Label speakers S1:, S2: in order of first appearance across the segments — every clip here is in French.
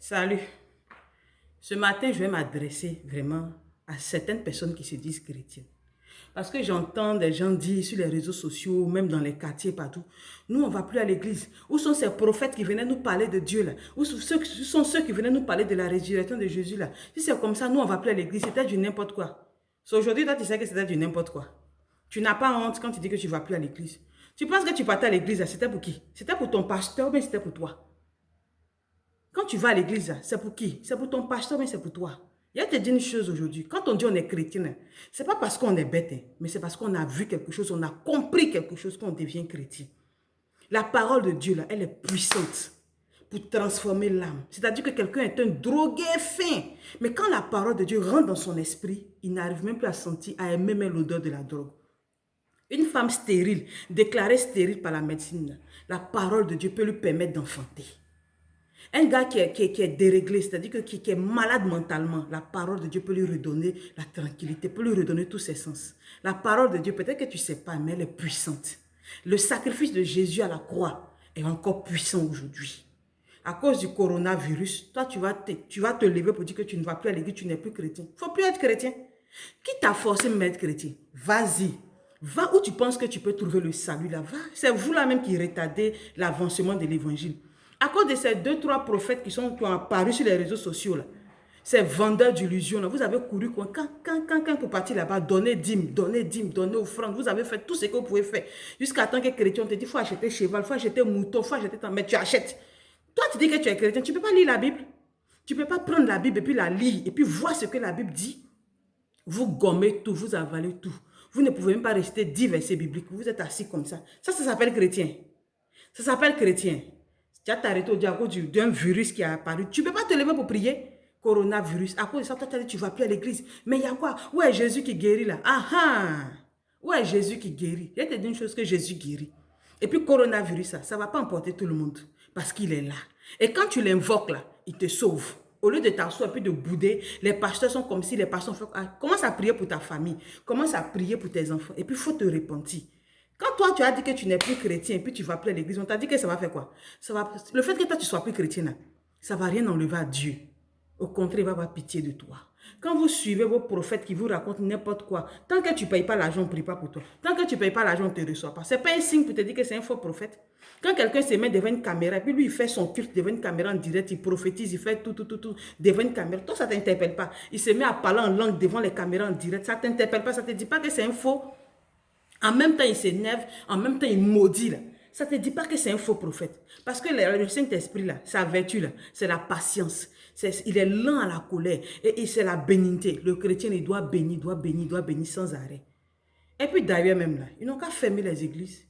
S1: Salut. Ce matin, je vais m'adresser vraiment à certaines personnes qui se disent chrétiennes. Parce que j'entends des gens dire sur les réseaux sociaux, même dans les quartiers, partout, nous, on ne va plus à l'église. Où sont ces prophètes qui venaient nous parler de Dieu là? Où sont ceux qui venaient nous parler de la résurrection de Jésus là? Si c'est comme ça, nous, on ne va plus à l'église. C'était du n'importe quoi. So, aujourd'hui, toi, tu sais que c'était du n'importe quoi. Tu n'as pas honte quand tu dis que tu ne vas plus à l'église. Tu penses que tu partais à l'église là, c'était pour qui? C'était pour ton pasteur, mais c'était pour toi. Quand tu vas à l'église, c'est pour qui? C'est pour ton pasteur, mais c'est pour toi. Il y a te dire une chose aujourd'hui. Quand on dit on est chrétien, ce n'est pas parce qu'on est bête, mais c'est parce qu'on a vu quelque chose, on a compris quelque chose qu'on devient chrétien. La parole de Dieu, là, elle est puissante pour transformer l'âme. C'est-à-dire que quelqu'un est un drogué fin. Mais quand la parole de Dieu rentre dans son esprit, il n'arrive même plus à sentir, à aimer même l'odeur de la drogue. Une femme stérile, déclarée stérile par la médecine, la parole de Dieu peut lui permettre d'enfanter. Un gars qui est déréglé, c'est-à-dire qui est malade mentalement, la parole de Dieu peut lui redonner la tranquillité, peut lui redonner tous ses sens. La parole de Dieu, peut-être que tu ne sais pas, mais elle est puissante. Le sacrifice de Jésus à la croix est encore puissant aujourd'hui. À cause du coronavirus, toi, tu vas te lever pour dire que tu ne vas plus à l'église, tu n'es plus chrétien. Il ne faut plus être chrétien. Qui t'a forcé de m'être chrétien? Vas-y. Va où tu penses que tu peux trouver le salut là. Va. C'est vous là même qui retardez l'avancement de l'évangile. À cause de ces 2-3 prophètes qui ont apparu sur les réseaux sociaux, là, ces vendeurs d'illusions, vous avez couru quand pour partir là-bas, donner dîme, donner offrande. Vous avez fait tout ce que vous pouvez faire. Jusqu'à tant que chrétien, on te dit, il faut acheter cheval, il faut acheter mouton, il faut acheter tant. Mais tu achètes. Toi, tu dis que tu es chrétien, tu ne peux pas lire la Bible. Tu ne peux pas prendre la Bible et puis la lire et puis voir ce que la Bible dit. Vous gommez tout, vous avalez tout. Vous ne pouvez même pas rester 10 versets bibliques. Vous êtes assis comme ça. Ça s'appelle chrétien. Ça s'appelle chrétien. Tu as t'arrêté au diable d'un virus qui a apparu. Tu ne peux pas te lever pour prier. Coronavirus. À cause de ça, toi, tu as dit tu ne vas plus à l'église. Mais il y a quoi? Où est Jésus qui guérit là? Ah ah! Où est Jésus qui guérit? Je te dis une chose que Jésus guérit. Et puis coronavirus, ça ne va pas emporter tout le monde. Parce qu'il est là. Et quand tu l'invoques là, il te sauve. Au lieu de t'asseoir et puis de bouder, les pasteurs sont comme si les pasteurs font... Commence à prier pour ta famille. Commence à prier pour tes enfants. Et puis il faut te repentir. Quand toi, tu as dit que tu n'es plus chrétien et puis tu vas plus à l'église, on t'a dit que ça va faire quoi? Le fait que toi, tu ne sois plus chrétien, là, ça ne va rien enlever à Dieu. Au contraire, il va avoir pitié de toi. Quand vous suivez vos prophètes qui vous racontent n'importe quoi, tant que tu ne payes pas l'argent, on ne prie pas pour toi. Tant que tu ne payes pas l'argent, on ne te reçoit pas. Ce n'est pas un signe pour te dire que c'est un faux prophète. Quand quelqu'un se met devant une caméra, et puis lui, il fait son culte devant une caméra en direct, il prophétise, il fait tout devant une caméra. Toi, ça ne t'interpelle pas. Il se met à parler en langue devant les caméras en direct. Ça ne t'interpelle pas, ça ne te dit pas que c'est un faux. En même temps, il s'énerve, en même temps, il maudit là. Ça ne te dit pas que c'est un faux prophète. Parce que le Saint-Esprit, là, sa vertu, là, c'est la patience. Il est lent à la colère. Et c'est la bénignité. Le chrétien, il doit bénir sans arrêt. Et puis d'ailleurs même là, ils n'ont qu'à fermer les églises.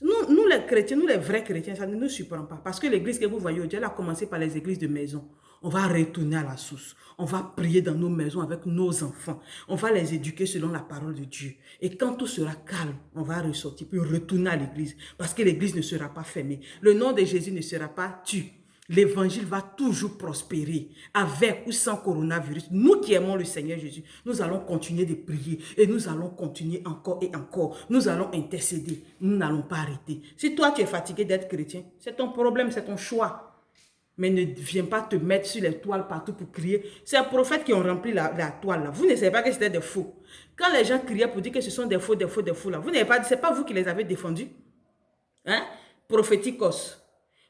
S1: Nous les chrétiens, nous les vrais chrétiens, ça ne nous surprend pas. Parce que l'église que vous voyez aujourd'hui, elle a commencé par les églises de maison. On va retourner à la source. On va prier dans nos maisons avec nos enfants. On va les éduquer selon la parole de Dieu. Et quand tout sera calme, on va ressortir puis retourner à l'église. Parce que l'église ne sera pas fermée. Le nom de Jésus ne sera pas tué. L'évangile va toujours prospérer avec ou sans coronavirus. Nous qui aimons le Seigneur Jésus, nous allons continuer de prier et nous allons continuer encore et encore. Nous allons intercéder. Nous n'allons pas arrêter. Si toi tu es fatigué d'être chrétien, c'est ton problème, c'est ton choix. Mais ne viens pas te mettre sur les toiles partout pour crier. C'est les prophètes qui ont rempli la toile là. Vous ne savez pas que c'était des faux. Quand les gens criaient pour dire que ce sont des faux là, vous n'avez pas dit, c'est pas vous qui les avez défendus. Hein? Prophéticos,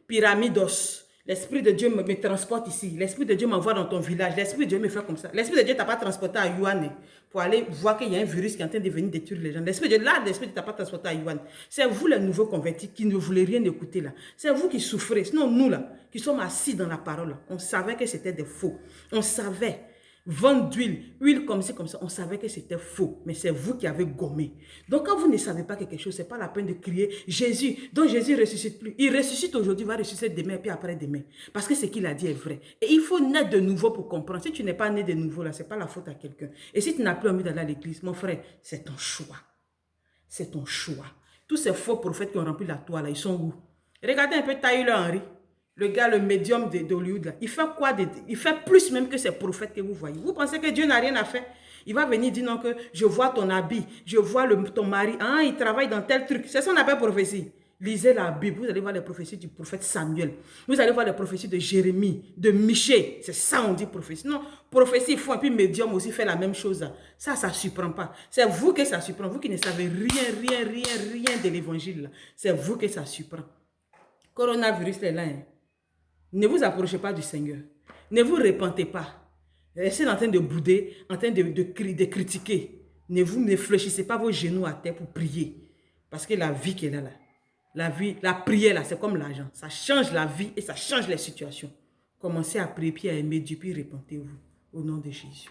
S1: pyramidos. L'Esprit de Dieu me transporte ici. L'Esprit de Dieu m'envoie dans ton village. L'Esprit de Dieu me fait comme ça. L'Esprit de Dieu ne t'a pas transporté à Yuan pour aller voir qu'il y a un virus qui est en train de venir détruire les gens. L'Esprit de Dieu, là, l'Esprit ne t'a pas transporté à Yuan. C'est vous les nouveaux convertis qui ne voulez rien écouter là. C'est vous qui souffrez. Sinon nous là, qui sommes assis dans la parole là, on savait que c'était des faux. On savait. Vendre huile comme ça, on savait que c'était faux, mais c'est vous qui avez gommé. Donc quand vous ne savez pas quelque chose, ce n'est pas la peine de crier Jésus, donc Jésus ne ressuscite plus. Il ressuscite aujourd'hui, va ressusciter demain, puis après-demain. Parce que ce qu'il a dit est vrai. Et il faut naître de nouveau pour comprendre. Si tu n'es pas né de nouveau, là, ce n'est pas la faute à quelqu'un. Et si tu n'as plus envie d'aller à l'église, mon frère, c'est ton choix. C'est ton choix. Tous ces faux prophètes qui ont rempli la toile, là, ils sont où? Regardez un peu Tyler Henry. Le gars, le médium d'Hollywood, là, il fait quoi? Il fait plus même que ces prophètes que vous voyez. Vous pensez que Dieu n'a rien à faire? Il va venir dire non que je vois ton habit, je vois ton mari, il travaille dans tel truc. C'est son appel prophétie. Lisez la Bible, vous allez voir les prophéties du prophète Samuel. Vous allez voir les prophéties de Jérémie, de Michée. C'est ça on dit prophétie. Non, prophétie, il faut un peu médium aussi faire la même chose. Ça ne surprend pas. C'est vous que ça surprend. Vous qui ne savez rien de l'évangile. C'est vous que ça surprend. Coronavirus est là. Hein. Ne vous approchez pas du Seigneur. Ne vous repentez pas. Restez en train de bouder, en train de critiquer. Ne fléchissez pas vos genoux à terre pour prier. Parce que la vie qui est là, la vie, la prière là, c'est comme l'argent. Ça change la vie et ça change les situations. Commencez à prier, puis à aimer Dieu, puis repentez-vous. Au nom de Jésus.